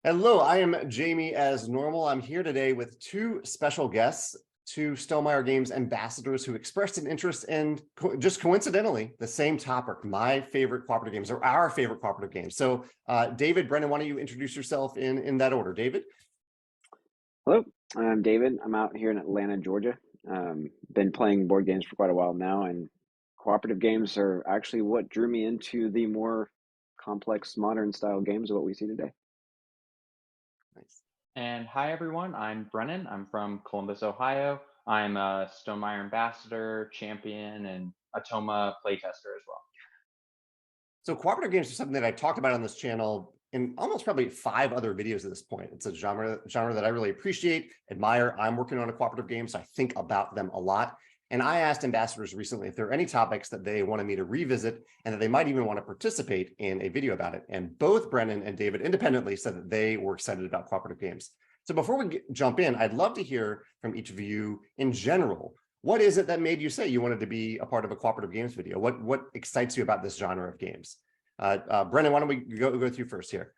Hello, I am Jamey as normal. I'm here today with two special guests, two Stonemaier Games ambassadors who expressed an interest in, just coincidentally, the same topic, my favorite cooperative games, or our favorite cooperative games. So David, Brennan, why don't you introduce yourself in that order? David? Hello, I'm David. I'm out here in Atlanta, Georgia. Been playing board games for quite a while now, and cooperative games are actually what drew me into the more complex modern style games of what we see today. Nice. And hi, everyone. I'm Brennan. I'm from Columbus, Ohio. I'm a Stonemaier ambassador, champion, and a Toma playtester as well. So cooperative games are something that I talked about on this channel in almost probably 5 other videos at this point. It's a genre that I really appreciate, admire. I'm working on a cooperative game, so I think about them a lot. And I asked ambassadors recently if there are any topics that they wanted me to revisit and that they might even want to participate in a video about it. And both Brennan and David independently said that they were excited about cooperative games. So before we jump in, I'd love to hear from each of you in general. What is it that made you say you wanted to be a part of a cooperative games video? What excites you about this genre of games? Brennan, why don't we go with you first here?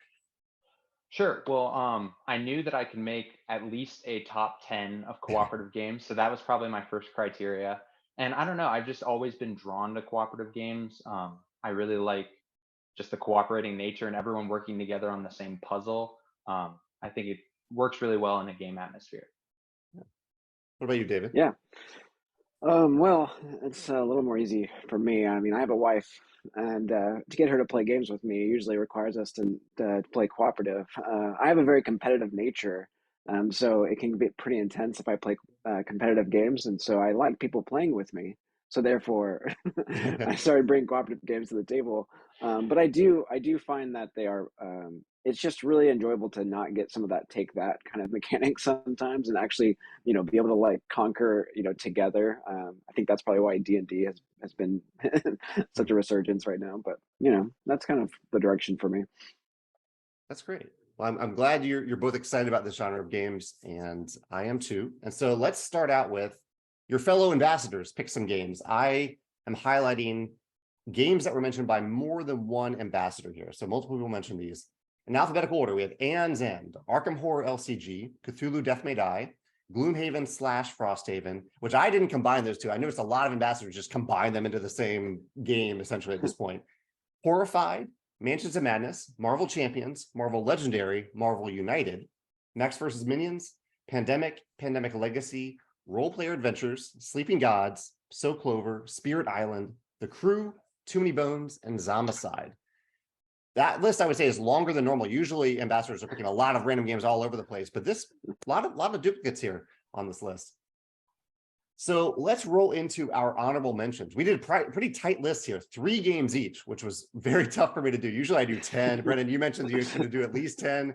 Sure. Well, I knew that I could make at least a top 10 of cooperative games, so that was probably my first criteria. And I don't know, I've just always been drawn to cooperative games. I really like just the cooperating nature and everyone working together on the same puzzle. I think it works really well in a game atmosphere. What about you, David? Yeah. Well, it's a little more easy for me. I mean, I have a wife, and to get her to play games with me usually requires us to play cooperative. I have a very competitive nature, so it can be pretty intense if I play competitive games, and so I like people playing with me. So therefore, I started bringing cooperative games to the table. But I do find that they are. It's just really enjoyable to not get some of that take that kind of mechanic sometimes, and actually be able to like conquer together. I think that's probably why D&D has been such a resurgence right now, but that's kind of the direction for me. That's great. Well, I'm glad you're both excited about this genre of games, and I am too. And so let's start out with your fellow ambassadors. Pick some games. I am highlighting games that were mentioned by more than one ambassador here. So multiple people mentioned these. In alphabetical order, we have Aeon's End, Arkham Horror LCG, Cthulhu Death May Die, Gloomhaven / Frosthaven, which I didn't combine those two. I noticed a lot of ambassadors just combine them into the same game, essentially, at this point. Horrified, Mansions of Madness, Marvel Champions, Marvel Legendary, Marvel United, Mechs vs. Minions, Pandemic, Pandemic Legacy, Role Player Adventures, Sleeping Gods, So Clover, Spirit Island, The Crew, Too Many Bones, and Zombicide. That list, I would say, is longer than normal. Usually ambassadors are picking a lot of random games all over the place, but this a lot of duplicates here on this list. So let's roll into our honorable mentions. We did a pretty tight list here, 3 games each, which was very tough for me to do. Usually I do 10. Brennan, you mentioned you should do at least 10.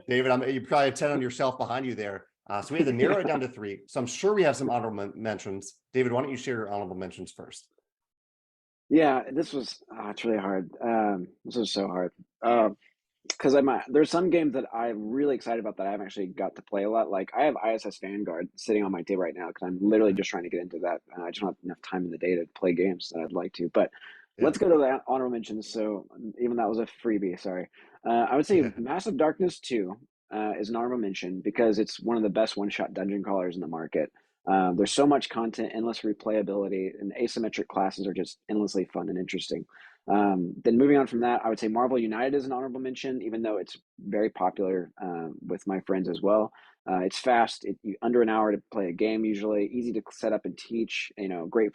David, you probably have 10 on your shelf behind you there. So we had to narrow it down to 3. So I'm sure we have some honorable mentions. David, why don't you share your honorable mentions first? Yeah, this was it's really hard. This was so hard because there's some games that I'm really excited about that I haven't actually got to play a lot. Like I have ISS Vanguard sitting on my table right now because I'm literally just trying to get into that. I just don't have enough time in the day to play games that I'd like to. But let's go to the honorable mentions. So even that was a freebie. Sorry. I would say Massive Darkness 2 is an honorable mention because it's one of the best one-shot dungeon crawlers in the market. There's so much content, endless replayability, and asymmetric classes are just endlessly fun and interesting. Then moving on from that, I would say Marvel United is an honorable mention, even though it's very popular with my friends as well. It's fast, under an hour to play a game usually, easy to set up and teach. Great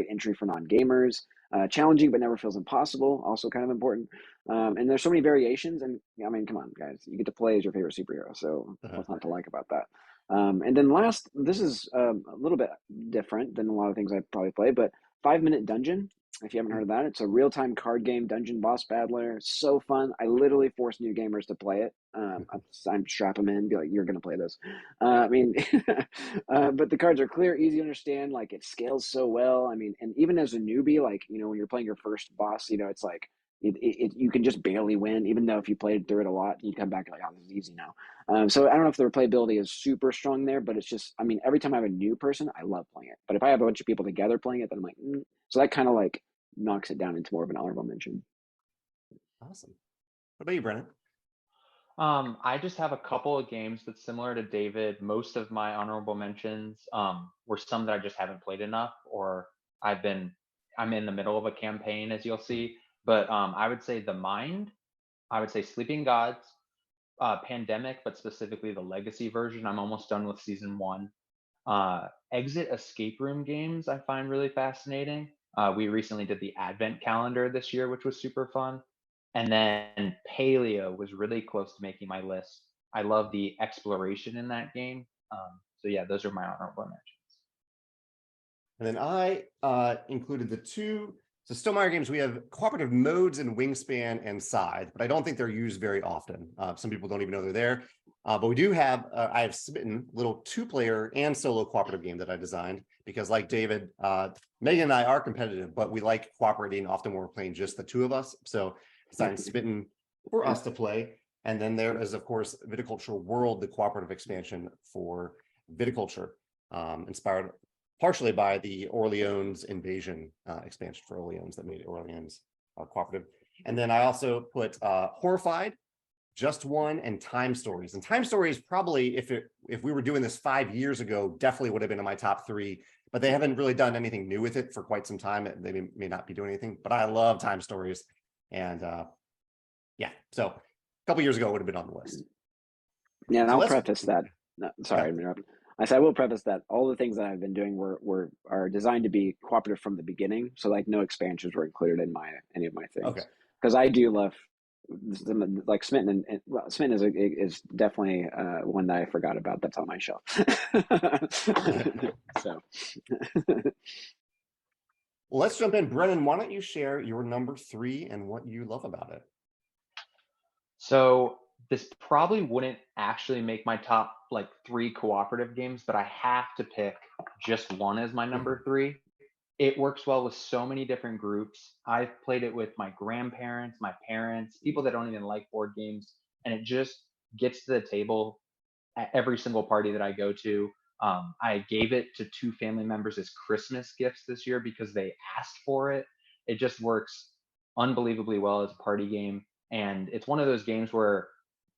entry for non-gamers. Challenging but never feels impossible, also kind of important. And there's so many variations, and I mean, come on, guys, you get to play as your favorite superhero, so what's not to like about that? And then last, this is a little bit different than a lot of things I probably play, but 5 Minute Dungeon, if you haven't heard of that, it's a real-time card game dungeon boss battler. So fun. I literally force new gamers to play it. I'm strap them in, be like, you're going to play this. I mean, but the cards are clear, easy to understand. Like it scales so well. I mean, and even as a newbie, like, when you're playing your first boss, it's like, you can just barely win, even though if you played through it a lot, you come back like, oh, this is easy now. So I don't know if the replayability is super strong there, but it's just, I mean, every time I have a new person, I love playing it. But if I have a bunch of people together playing it, then I'm like, So that kind of like knocks it down into more of an honorable mention. Awesome. What about you, Brennan? I just have a couple of games that's similar to David. Most of my honorable mentions were some that I just haven't played enough, or I'm in the middle of a campaign, as you'll see. But I would say The Mind, I would say Sleeping Gods, Pandemic, but specifically the Legacy version. I'm almost done with season 1. Exit escape room games I find really fascinating. We recently did the Advent calendar this year, which was super fun. And then Paleo was really close to making my list. I love the exploration in that game. So yeah, those are my honorable mentions. And then I included the two. So Stonemaier games, we have cooperative modes in Wingspan and Scythe, but I don't think they're used very often. Some people don't even know they're there. But we do have, I have Smitten, little 2-player and solo cooperative game that I designed because like David, Megan and I are competitive, but we like cooperating often when we're playing just the two of us. So designed Smitten for us to play. And then there is, of course, Viticulture World, the cooperative expansion for Viticulture, inspired partially by the Orleans invasion expansion for Orleans that made Orleans cooperative. And then I also put Horrified, Just One, and Time Stories. And Time Stories probably, if we were doing this 5 years ago, definitely would have been in my top 3. But they haven't really done anything new with it for quite some time. They may not be doing anything, but I love Time Stories. And yeah, so a couple years ago it would have been on the list. Yeah, and So I'll preface that. No, sorry, Yeah. I'm interrupting. I will preface that all the things that I've been doing are designed to be cooperative from the beginning. So like no expansions were included in any of my things. Okay. Because I do love like Smitten, and well, Smitten is definitely one that I forgot about. That's on my shelf. So Well, let's jump in. Brennan, why don't you share your number 3 and what you love about it? So this probably wouldn't actually make my top like 3 cooperative games, but I have to pick Just One as my number 3. It works well with so many different groups. I've played it with my grandparents, my parents, people that don't even like board games, and it just gets to the table at every single party that I go to. I gave it to 2 family members as Christmas gifts this year because they asked for it. It just works unbelievably well as a party game. And it's one of those games where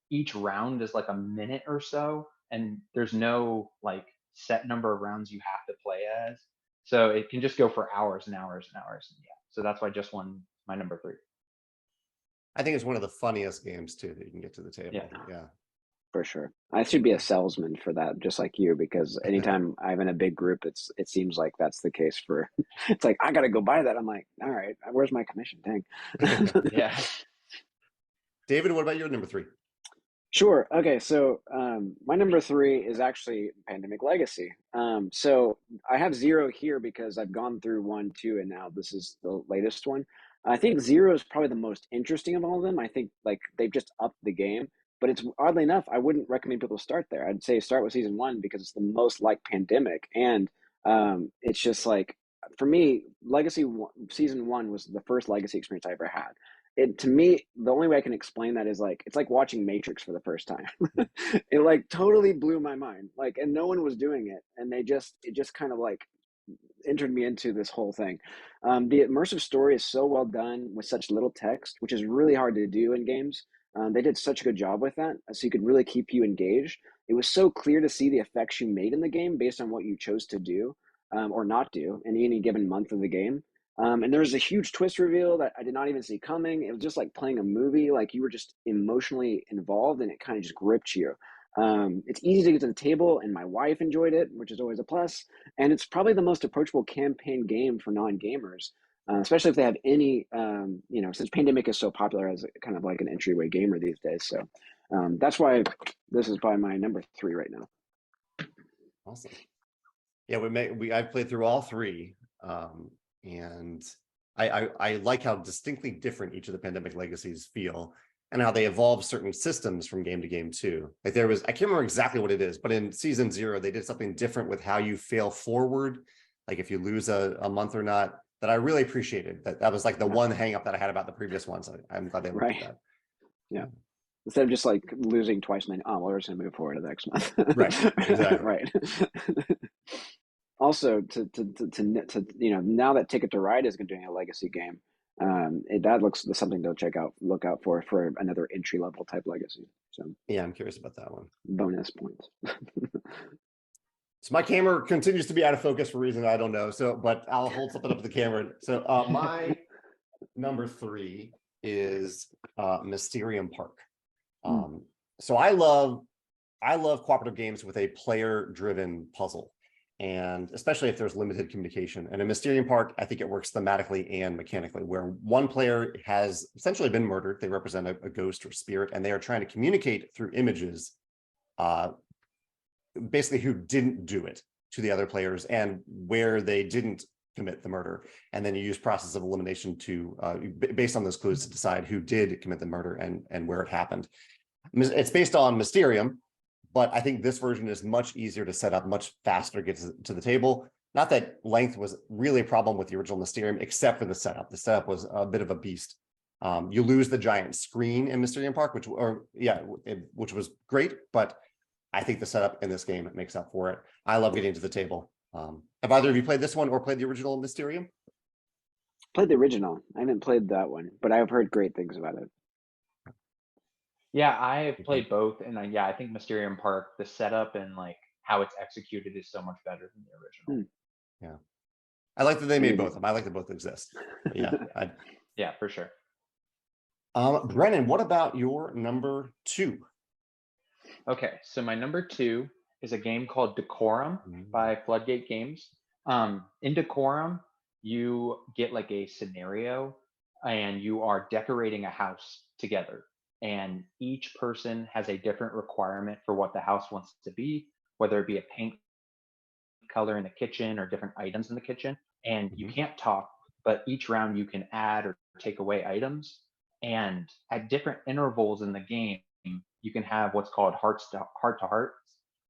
each round is like a minute or so, and there's no like set number of rounds you have to play as. So it can just go for hours and hours and hours. And yeah, so that's why Just One my number 3. I think it's one of the funniest games too that you can get to the table. Yeah. for sure, I should be a salesman for that, just like you, because anytime I'm in a big group, it seems like that's the case for. It's like I gotta go buy that. I'm like, all right, where's my commission? Dang. Yeah. David, what about your number 3? Sure. Okay. So my number 3 is actually Pandemic Legacy. So I have 0 here because I've gone through 1, 2, and now this is the latest one. I think 0 is probably the most interesting of all of them. I think like they've just upped the game, but it's oddly enough, I wouldn't recommend people start there. I'd say start with season 1 because it's the most like Pandemic, and it's just like for me, season 1 was the first Legacy experience I ever had. It, to me, the only way I can explain that is like it's like watching Matrix for the first time. It like totally blew my mind, like, and no one was doing it, and it just kind of like entered me into this whole thing. The immersive story is so well done with such little text, which is really hard to do in games. They did such a good job with that, so you could really keep you engaged. It was so clear to see the effects you made in the game based on what you chose to do or not do in any given month of the game. And there was a huge twist reveal that I did not even see coming. It was just like playing a movie, like you were just emotionally involved and it kind of just gripped you. It's easy to get to the table, and my wife enjoyed it, which is always a plus. And it's probably the most approachable campaign game for non-gamers, especially if they have any, since Pandemic is so popular as kind of like an entryway gamer these days. So that's why this is probably my number 3 right now. Awesome. Yeah, I've played through all 3, and I like how distinctly different each of the Pandemic Legacies feel, and how they evolve certain systems from game to game too. Like I can't remember exactly what it is, but in season 0, they did something different with how you fail forward, like if you lose a month or not, that I really appreciated. That was like the one hang up that I had about the previous ones. I'm glad they looked at that. Yeah. Instead of just like losing twice and then, we're just gonna move forward to the next month. Right. Exactly. Right. Also, to now that Ticket to Ride is doing a Legacy game, that looks something to look out for another entry level type legacy. So Yeah, I'm curious about that one. bonus points. So my camera continues to be out of focus for a reason I don't know. So, but I'll hold something up to the camera. So my number 3 is Mysterium Park. So I love cooperative games with a player-driven puzzle, and especially if there's limited communication. And in Mysterium Park, I think it works thematically and mechanically, where one player has essentially been murdered. They represent a ghost or spirit, and they are trying to communicate through images, basically who didn't do it to the other players and where they didn't commit the murder. And then you use process of elimination to, based on those clues, to decide who did commit the murder and where it happened. It's based on Mysterium, but I think this version is much easier to set up, much faster to get to the table. Not that length was really a problem with the original Mysterium, except for the setup. The setup was a bit of a beast. You lose the giant screen in Mysterium Park, which was great, but I think the setup in this game makes up for it. I love getting to the table. Have either of you played this one or played the original Mysterium? Played the original. I haven't played that one, but I've heard great things about it. Yeah, I have played both, and I think Mysterium Park, the setup and like how it's executed is so much better than the original. Yeah, I like that they made both of them. I like that both exist. But yeah, yeah, for sure. Brennan, what about your number 2? Okay, so my number 2 is a game called Decorum by Floodgate Games. In Decorum, you get like a scenario and you are decorating a house together. And each person has a different requirement for what the house wants to be, whether it be a paint color in the kitchen or different items in the kitchen. And you can't talk, but each round you can add or take away items. And at different intervals in the game, you can have what's called heart to heart,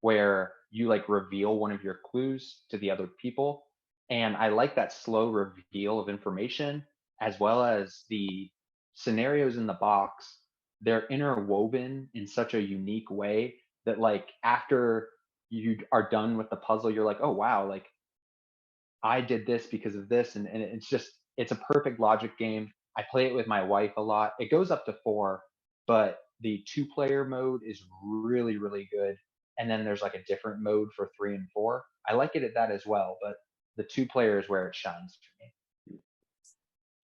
where you like reveal one of your clues to the other people. And I like that slow reveal of information, as well as the scenarios in the box. They're interwoven in such a unique way that like after you are done with the puzzle, you're like, oh wow, like I did this because of this. And it's a perfect logic game. I play it with my wife a lot. It goes up to 4, but the 2-player mode is really, really good. And then there's like a different mode for 3 and 4. I like it at that as well, but the 2-player is where it shines for me.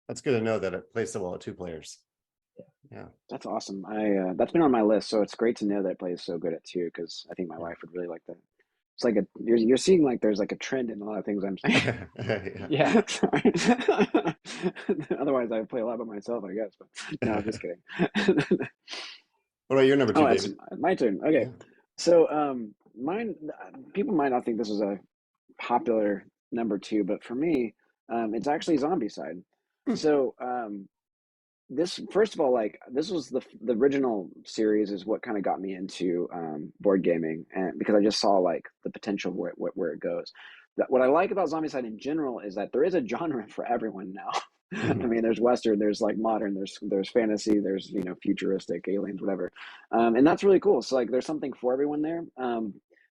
That's good to know that it plays so well at 2 players. Yeah, that's awesome. That's been on my list, so it's great to know that it plays so good at 2, because I think my wife would really like that. It's like you're seeing like there's like a trend in a lot of things I'm saying. Yeah. Otherwise, I play a lot by myself, I guess. But no, I'm just kidding. What about your number 2, Oh, David? it's my turn. Okay, yeah. So mine. People might not think this is a popular number 2, but for me, it's actually Zombicide. So this, first of all, like this was the original series is what kind of got me into board gaming, and because I just saw like the potential where it goes. What I like about Zombicide in general is that there is a genre for everyone now. I mean, there's Western, there's like modern, there's fantasy, there's futuristic, aliens, whatever, and that's really cool. So like there's something for everyone there.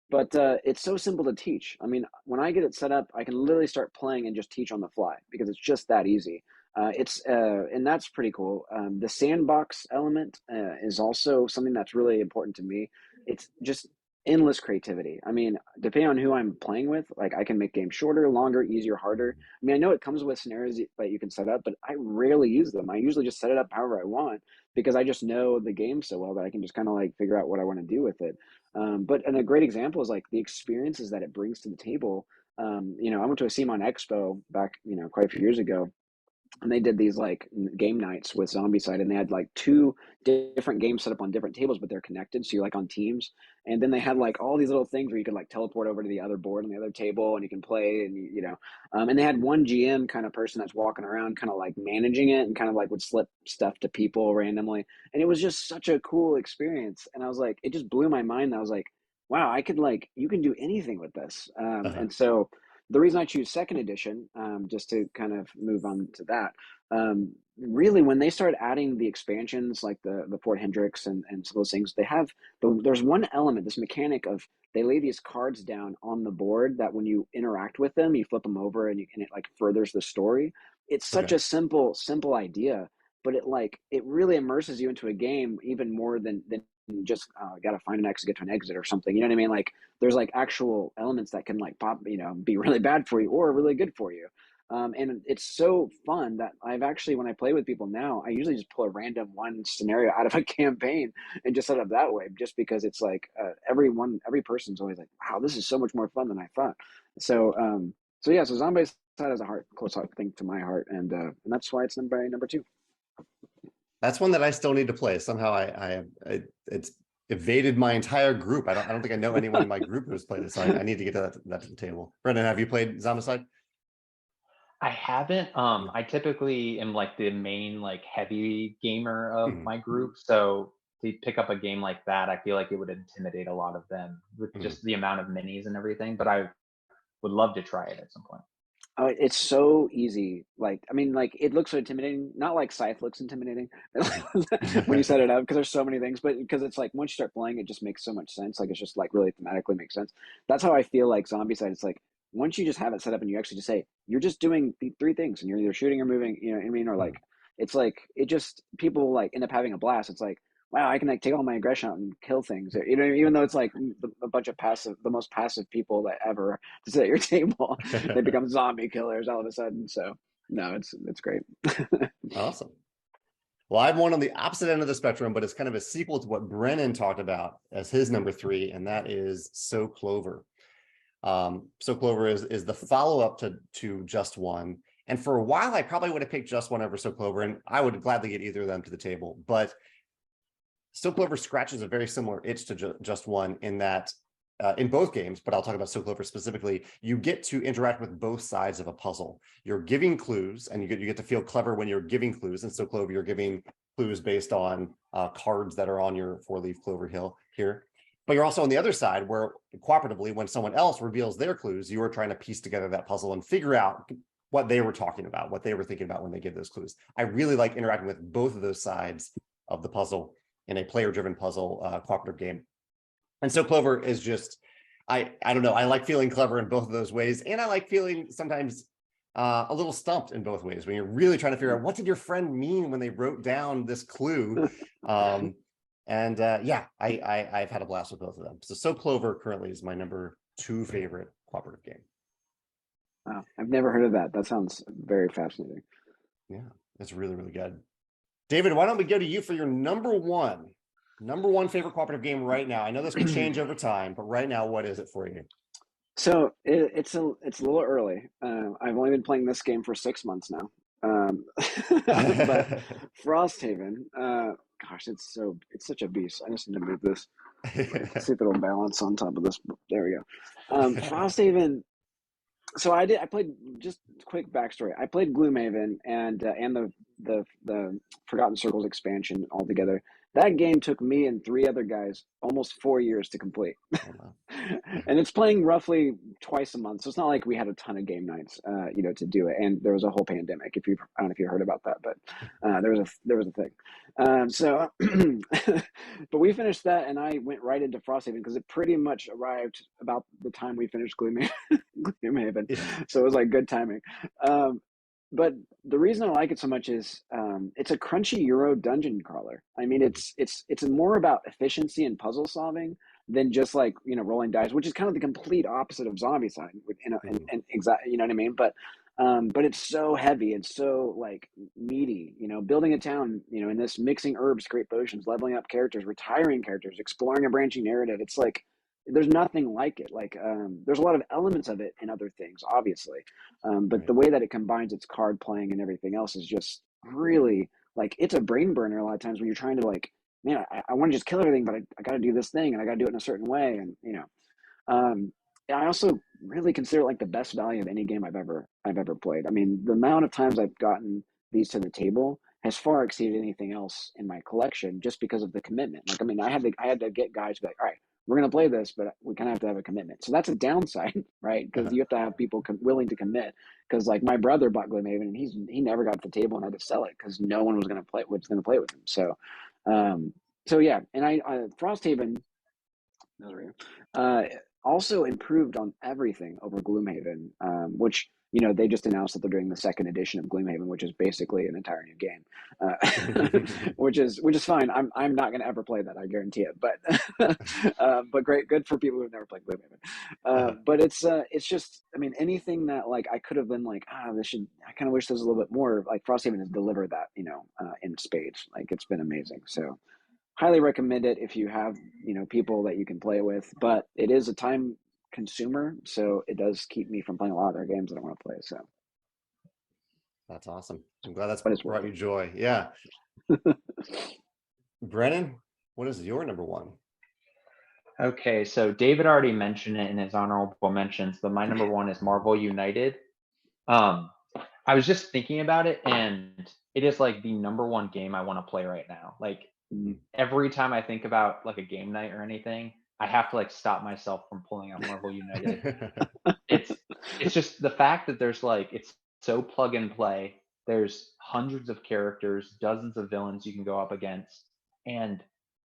But it's so simple to teach. I mean, when I get it set up, I can literally start playing and just teach on the fly because it's just that easy. And that's pretty cool. The sandbox element is also something that's really important to me. It's just endless creativity. I mean, depending on who I'm playing with, like I can make games shorter, longer, easier, harder. I mean, I know it comes with scenarios that you can set up, but I rarely use them. I usually just set it up however I want because I just know the game so well that I can just kind of like figure out what I want to do with it. And a great example is like the experiences that it brings to the table. I went to a CMON Expo back, quite a few years ago, and they did these like game nights with Zombicide, and they had like 2 different games set up on different tables, but they're connected, so you're like on teams. And then they had like all these little things where you could like teleport over to the other board on the other table and you can play, and and they had one GM kind of person that's walking around kind of like managing it and kind of like would slip stuff to people randomly, and it was just such a cool experience. And I was like, it just blew my mind. I was like, wow, I could like, you can do anything with this. And so the reason I choose second edition, just to kind of move on to that, really when they started adding the expansions like the Fort Hendricks and some of those things, there's one element, this mechanic of they lay these cards down on the board that when you interact with them, you flip them over and it like furthers the story. it's such Okay. a simple idea, but it really immerses you into a game even more than just gotta find an exit, get to an exit or something. You know what I mean? Like there's like actual elements that can like pop, be really bad for you or really good for you. And it's so fun that I've actually, when I play with people now, I usually just pull a random one scenario out of a campaign and just set up that way, just because it's like every person's always like, wow, this is so much more fun than I thought. So, so Zombicide has a close thing to my heart, and that's why it's number two. That's one that I still need to play. Somehow it's evaded my entire group. I don't think I know anyone in my group who's played this. So I need to get that to the table. Brennan, have you played Zombicide? I haven't. I typically am like the main like heavy gamer of my group, so to pick up a game like that, I feel like it would intimidate a lot of them with just the amount of minis and everything. But I would love to try it at some point. Oh, it's so easy. Like, I mean, like it looks so intimidating. Not like Scythe looks intimidating when you set it up, because there's so many things. But because it's like once you start playing, it just makes so much sense. Like it's just like really thematically makes sense. That's how I feel like Zombicide. It's like once you just have it set up and you actually just say you're just doing the three things and you're either shooting or moving. You know what I mean? Or like it's like it just people like end up having a blast. It's like wow, I can like take all my aggression out and kill things. You know, even though it's like a bunch of the most passive people that ever to sit at your table, they become zombie killers all of a sudden. So no, it's great. Awesome. Well, I have one on the opposite end of the spectrum, but it's kind of a sequel to what Brennan talked about as his number three, and that is So Clover. So Clover is the follow-up to Just One. And for a while, I probably would have picked Just One over So Clover, and I would gladly get either of them to the table. But So Clover scratches a very similar itch to Just One in that in both games, but I'll talk about So Clover specifically, you get to interact with both sides of a puzzle. You're giving clues, and you get to feel clever when you're giving clues. And So Clover, you're giving clues based on cards that are on your four-leaf clover hill here. But you're also on the other side where cooperatively, when someone else reveals their clues, you are trying to piece together that puzzle and figure out what they were talking about, what they were thinking about when they give those clues. I really like interacting with both of those sides of the puzzle in a player-driven puzzle cooperative game. And So Clover is just, I don't know, I like feeling clever in both of those ways. And I like feeling sometimes a little stumped in both ways when you're really trying to figure out what did your friend mean when they wrote down this clue. Yeah, I've had a blast with both of them. So Clover currently is my number two favorite cooperative game. Wow, I've never heard of that. That sounds very fascinating. Yeah, it's really, really good. David, why don't we go to you for your number one favorite cooperative game right now? I know this could change over time, but right now, what is it for you? So it's a little early. I've only been playing this game for 6 months now. But Frosthaven, gosh, it's such a beast. I just need to move this. See if it'll balance on top of this. There we go. Frosthaven. So I played, just quick backstory. I played Gloomhaven and the Forgotten Circles expansion all together. That game took me and three other guys almost 4 years to complete. Oh, wow. And it's playing roughly twice a month. So it's not like we had a ton of game nights, to do it. And there was a whole pandemic. I don't know if you heard about that, but there was a thing. So, but we finished that, and I went right into Frosthaven because it pretty much arrived about the time we finished Gloomhaven. So it was like good timing. But the reason I like it so much is it's a crunchy Euro dungeon crawler. I mean, it's more about efficiency and puzzle solving than just like rolling dice, which is kind of the complete opposite of Zombicide. And exactly, you know what I mean? But it's so heavy and so like meaty. Building a town, in this, mixing herbs, create potions, leveling up characters, retiring characters, exploring a branching narrative. It's like there's nothing like it. Like there's a lot of elements of it in other things, obviously, but the way that it combines its card playing and everything else is just really like it's a brain burner a lot of times when you're trying to like, man, I want to just kill everything, but I got to do this thing and I got to do it in a certain way, and I also really consider it like the best value of any game I've ever played. I mean, the amount of times I've gotten these to the table has far exceeded anything else in my collection just because of the commitment. Like, I mean, I had to get guys to be like, all right, we're going to play this, but we kind of have to have a commitment. So that's a downside, right? Because you have to have people willing to commit. Because like my brother bought Gloomhaven and he never got to the table and had to sell it because no one was going to play with him. So yeah, and I Frosthaven also improved on everything over Gloomhaven, which they just announced that they're doing the second edition of Gloomhaven, which is basically an entire new game, which is fine. I'm not going to ever play that, I guarantee it. But great, good for people who've never played Gloomhaven. But it's just, I mean, anything that like I could have been like, this should. I kind of wish there was a little bit more. Like Frosthaven has delivered that, in spades. Like it's been amazing. So highly recommend it if you have people that you can play with. But it is a time consumer, so it does keep me from playing a lot of their games that I want to play. So That's awesome. I'm glad that's But it's brought worth you joy. Yeah. Brennan, what is your number one? Okay, so David already mentioned it in his honorable mentions, but my number one is Marvel United. I was just thinking about it, and it is like the number one game I want to play right now. Like every time I think about like a game night or anything, I have to like stop myself from pulling out Marvel United. It's just the fact that there's like, it's so plug and play. There's hundreds of characters, dozens of villains you can go up against, and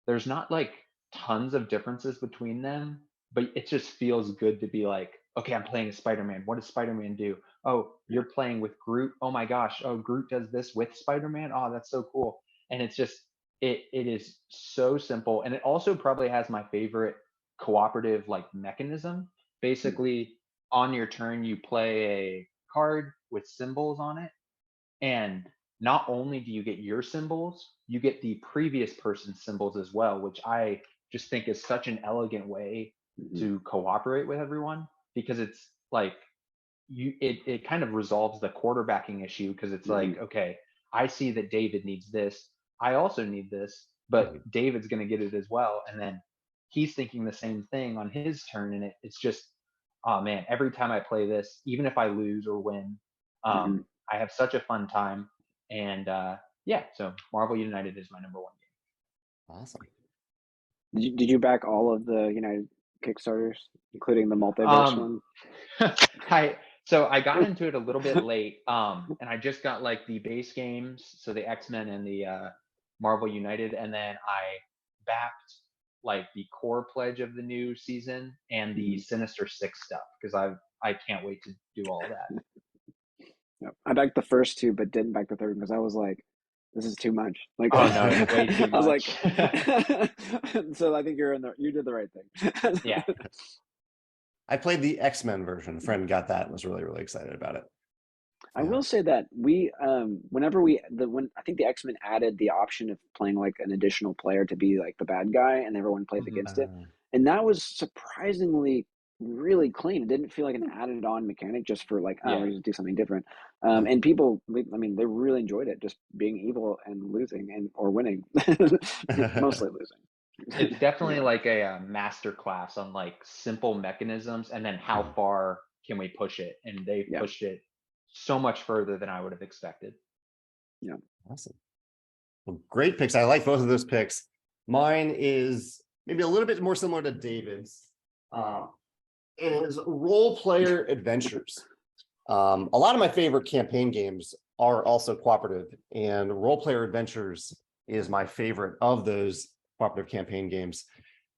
there's not like tons of differences between them, but it just feels good to be like, okay, I'm playing as Spider-Man. What does Spider-Man do? Oh, you're playing with Groot. Oh my gosh. Oh, Groot does this with Spider-Man. Oh, that's so cool. And it's just, it is so simple. And it also probably has my favorite cooperative like mechanism. Basically, on your turn, you play a card with symbols on it. And not only do you get your symbols, you get the previous person's symbols as well, which I just think is such an elegant way to cooperate with everyone, because it's like it kind of resolves the quarterbacking issue, because it's like, okay, I see that David needs this, I also need this, but David's going to get it as well, and then he's thinking the same thing on his turn, and it's just, oh man, every time I play this, even if I lose or win, I have such a fun time. And yeah, so Marvel United is my number one game. Awesome. Did you back all of the United Kickstarters, including the multiverse one? So I got into it a little bit late, and I just got like the base games, so the X-Men and the Marvel United, and then I backed like the core pledge of the new season and the Sinister Six stuff, because I can't wait to do all that. I backed the first two, but didn't back the third because I was like, this is too much. Like, oh no, it's way too much. I was like, so I think you did the right thing. Yeah. I played the X-Men version. A friend got that and was really, really excited about it. I will say that when I think the X-Men added the option of playing like an additional player to be like the bad guy, and everyone played against it, and that was surprisingly really clean. It didn't feel like an added on mechanic just for like, we're going to do something different. And people, I mean, they really enjoyed it, just being evil and losing or winning, mostly losing. It's definitely like a master class on like simple mechanisms, and then how far can we push it? And they pushed it so much further than I would have expected. Yeah. Awesome. Well, great picks. I like both of those picks. Mine is maybe a little bit more similar to David's. It is role player adventures. A lot of my favorite campaign games are also cooperative, and role player adventures is my favorite of those cooperative campaign games.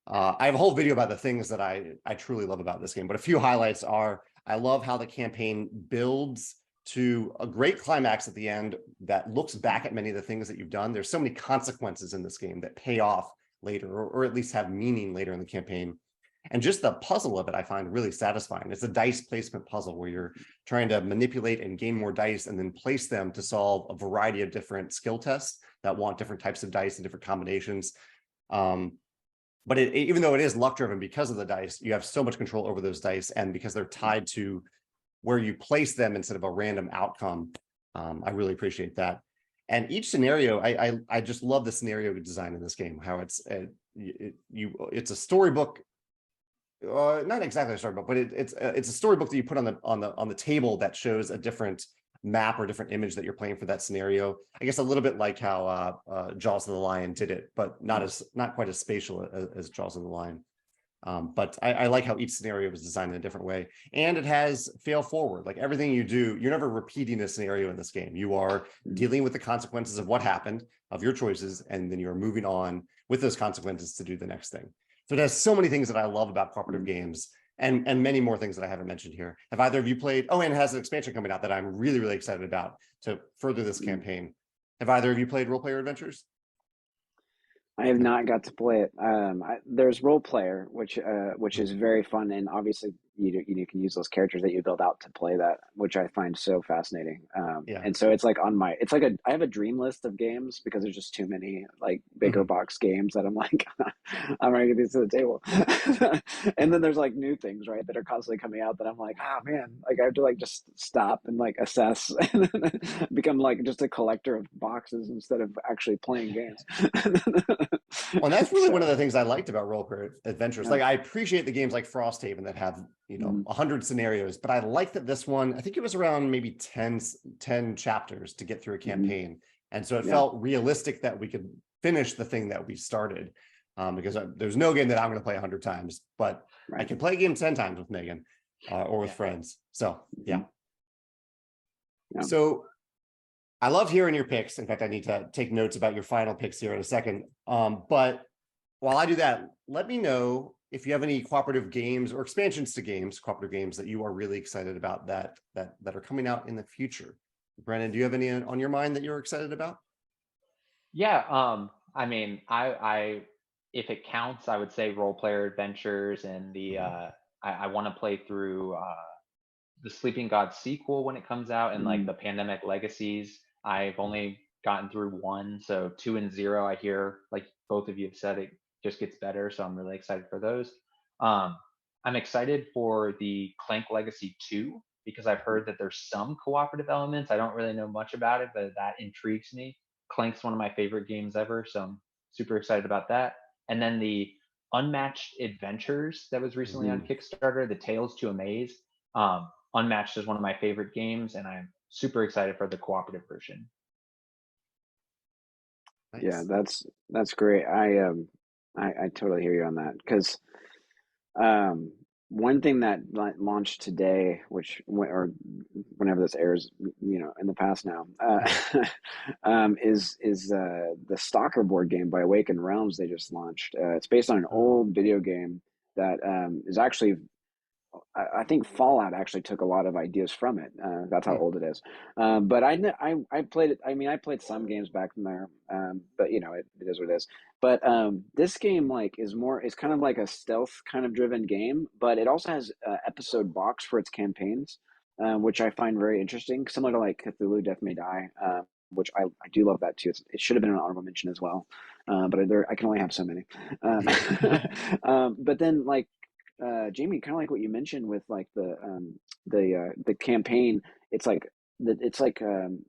I have a whole video about the things that I truly love about this game, but a few highlights are, I love how the campaign builds to a great climax at the end that looks back at many of the things that you've done. There's so many consequences in this game that pay off later, or at least have meaning later in the campaign. And just the puzzle of it, I find really satisfying. It's a dice placement puzzle where you're trying to manipulate and gain more dice and then place them to solve a variety of different skill tests that want different types of dice and different combinations. But even though it is luck driven because of the dice, you have so much control over those dice, and because they're tied to where you place them instead of a random outcome. I really appreciate that. And each scenario, I just love the scenario design in this game, how it's a storybook. Not exactly a storybook, but it's a storybook that you put on the table that shows a different map or different image that you're playing for that scenario. I guess a little bit like how Jaws of the Lion did it, but not quite as spatial as Jaws of the Lion. But I like how each scenario was designed in a different way, and it has fail forward. Like everything you do, you're never repeating a scenario in this game. You are dealing with the consequences of what happened, of your choices, and then you're moving on with those consequences to do the next thing. So it has so many things that I love about cooperative games, and many more things that I haven't mentioned here. Have either of you played? Oh, and it has an expansion coming out that I'm really, really excited about to further this campaign. Have either of you played Role Player Adventures? I have No. not got to play it. There's Role Player, which is very fun, and obviously you can use those characters that you build out to play that, which I find so fascinating. Yeah. And so it's like I have a dream list of games because there's just too many like bigger box games that I'm like I'm ready to get these to the table. And then there's like new things, right, that are constantly coming out that I'm like, oh man, like I have to like just stop and like assess and become like just a collector of boxes instead of actually playing games. Well, and that's really one of So, the things I liked about Role Player Adventures. yeah. Like, I appreciate the games like Frosthaven that have, 100 scenarios, but I like that this one, I think it was around maybe 10 chapters to get through a campaign. And so it Yeah. felt realistic that we could finish the thing that we started. Because there's no game that I'm going to play 100 times, but I Right. can play a game 10 times with Megan or with Yeah. friends. So, yeah. Yeah. So I love hearing your picks. In fact, I need to take notes about your final picks here in a second. But while I do that, let me know if you have any cooperative games or expansions to games, cooperative games that you are really excited about that are coming out in the future. Brennan, do you have any on your mind that you're excited about? Yeah, I mean, I if it counts, I would say Role Player Adventures and the I want to play through the Sleeping God sequel when it comes out and like the Pandemic Legacies. I've only gotten through one, so 2 and 0 I hear like both of you have said it just gets better, so I'm really excited for those. Um I'm excited for the Clank Legacy 2 because I've heard that there's some cooperative elements. I don't really know much about it, but that intrigues me. Clank's one of my favorite games ever, so I'm super excited about that. And then the Unmatched Adventures that was recently on Kickstarter, the Tales to Amaze. Unmatched is one of my favorite games, and I'm super excited for the cooperative version. Yeah, Nice. that's great. I totally hear you on that because one thing that launched today, or whenever this airs, in the past now, is the Stalker board game by Awakened Realms. They just launched. It's based on an old video game that is actually. I think Fallout actually took a lot of ideas from it. That's how old it is. But I played it. I mean, I played some games back from there. But it is what it is. But this game is kind of like a stealth kind of driven game, but it also has episode box for its campaigns, which I find very interesting. Similar to like Cthulhu, Death May Die, which I do love that too. It should have been an honorable mention as well, but I can only have so many. But then Jamey, kind of like what you mentioned with like the campaign. It's like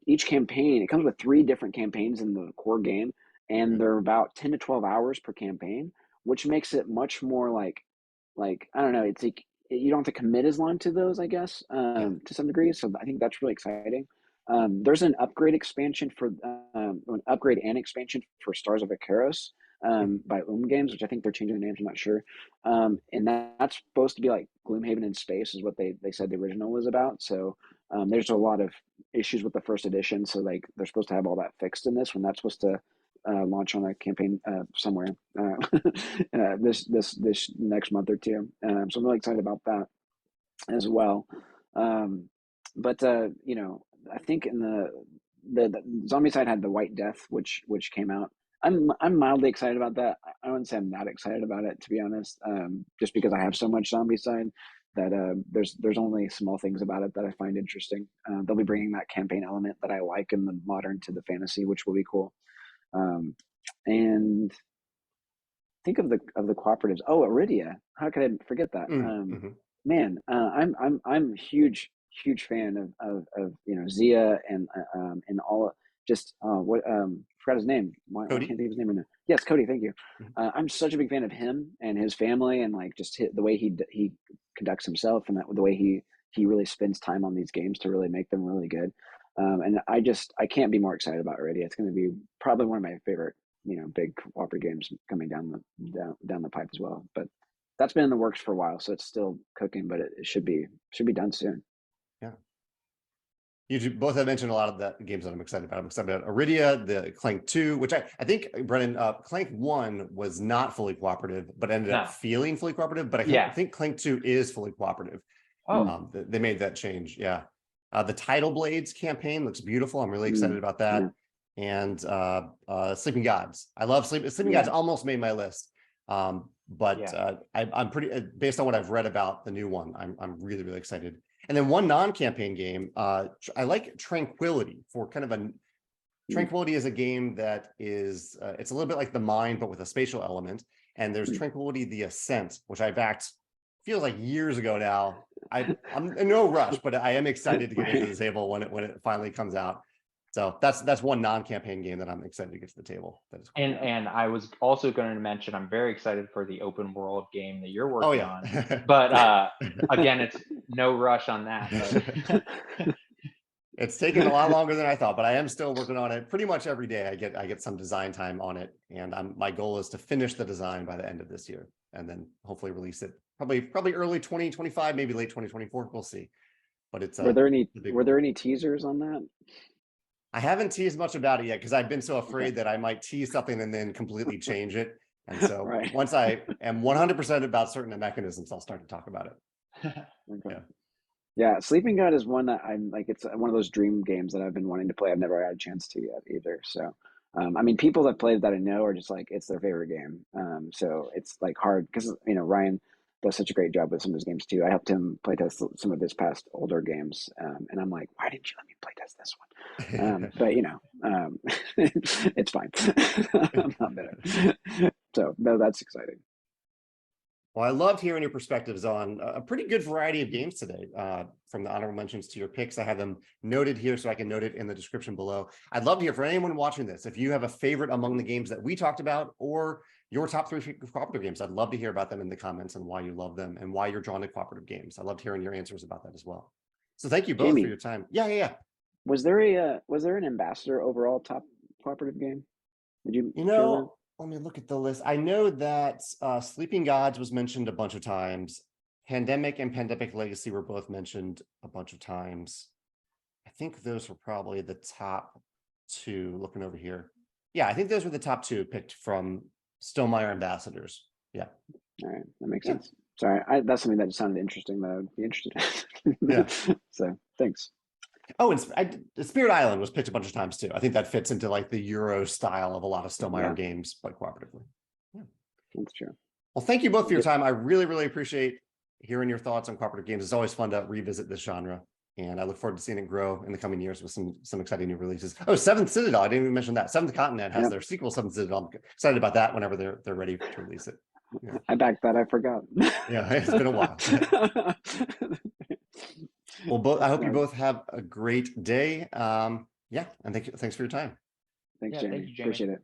each campaign. It comes with 3 different campaigns in the core game, and they're about 10 to 12 hours per campaign, which makes it much more like I don't know. It's like you don't have to commit as long to those, I guess, Yeah. to some degree. So I think that's really exciting. There's an upgrade expansion for an upgrade and expansion for Stars of Akarios by Games, which I think they're changing the names. I'm not sure. And that's supposed to be like Gloomhaven in space, is what they said the original was about. So there's a lot of issues with the first edition. So like they're supposed to have all that fixed in this when that's supposed to launch on a campaign somewhere this next month or two. So I'm really excited about that as well. But I think in the Zombicide had the White Death, which came out. I'm mildly excited about that. I wouldn't say I'm not excited about it, to be honest. Just because I have so much Zombicide that there's only small things about it that I find interesting. They'll be bringing that campaign element that I like in the modern to the fantasy, which will be cool. And think of the cooperatives. Oh, Iridia. How could I forget that? Man, I'm a huge fan of Zia and all just what forgot his name. Why can't I think of his name right now? Yes, Cody. Thank you. I'm such a big fan of him and his family, and like just the way he conducts himself, and the way he really spends time on these games to really make them really good. And I can't be more excited about Iridia. It's going to be probably one of my favorite big cooperative games coming down the pipe as well. But that's been in the works for a while, so it's still cooking, but it should be done soon. Yeah. both have mentioned a lot of the games that I'm excited about. I'm excited about Iridia, the Clank 2, which I think, Brennan, Clank 1 was not fully cooperative, but ended up feeling fully cooperative. But I think Clank 2 is fully cooperative. Oh, They made that change. Yeah. The Tidal Blades campaign looks beautiful. I'm really excited about that. And Sleeping Gods. I love Sleeping Gods almost made my list. But I'm pretty, based on what I've read about the new one, I'm really, really excited. And then one non-campaign game, I like Tranquility for kind of a Tranquility is a game that is it's a little bit like The Mind, but with a spatial element. And there's Tranquility the Ascent, which I backed feels like years ago now. I'm in no rush, but I am excited to get into the table when it finally comes out. So that's one non-campaign game that I'm excited to get to the table. That is cool. And I was also going to mention I'm very excited for the open world game that you're working on. on. But again, it's no rush on that. But It's taken a lot longer than I thought, but I am still working on it pretty much every day. I get some design time on it, and my goal is to finish the design by the end of this year, and then hopefully release it probably early 2025, maybe late 2024. We'll see. But it's were there any teasers on that? I haven't teased much about it yet because I've been so afraid that I might tease something and then completely change it. And so once I am 100% about certain mechanisms, I'll start to talk about it. Yeah, Sleeping God is one that I'm like, it's one of those dream games that I've been wanting to play. I've never had a chance to yet either. So, I mean, people that played that I know are just like, it's their favorite game. So it's like hard because, Ryan does such a great job with some of his games too. I helped him playtest some of his past older games. And I'm like, why didn't you let me playtest this one? But it's fine. I'm not bitter. So no, that's exciting. Well, I loved hearing your perspectives on a pretty good variety of games today, from the honorable mentions to your picks. I have them noted here so I can note it in the description below. I'd love to hear from anyone watching this. If you have a favorite among the games that we talked about or your top 3 cooperative games, I'd love to hear about them in the comments and why you love them and why you're drawn to cooperative games. I loved hearing your answers about that as well. So thank you both Jamey, for your time. Yeah. Was there an ambassador overall top cooperative game? Did you share that? Let me look at the list. I know that Sleeping Gods was mentioned a bunch of times. Pandemic and Pandemic Legacy were both mentioned a bunch of times. I think those were probably the top 2. Looking over here. Yeah, I think those were the top 2 picked from Stonemaier ambassadors. Yeah. All right. That makes sense. Sorry. That's something that sounded interesting that I would be interested in. Yeah. So thanks. Oh, and Spirit Island was picked a bunch of times too. I think that fits into like the Euro style of a lot of Stonemaier games, but cooperatively. Yeah, that's true. Well, thank you both for your time. I really, really appreciate hearing your thoughts on cooperative games. It's always fun to revisit this genre, and I look forward to seeing it grow in the coming years with some exciting new releases. Oh, Seventh Citadel! I didn't even mention that. Seventh Continent has their sequel, Seventh Citadel. I'm excited about that whenever they're ready to release it. Yeah. I backed that. I forgot. Yeah, it's been a while. Well, I hope you both have a great day. And thanks for your time. Thanks, Jamey. Thank you, Jamey. Appreciate it.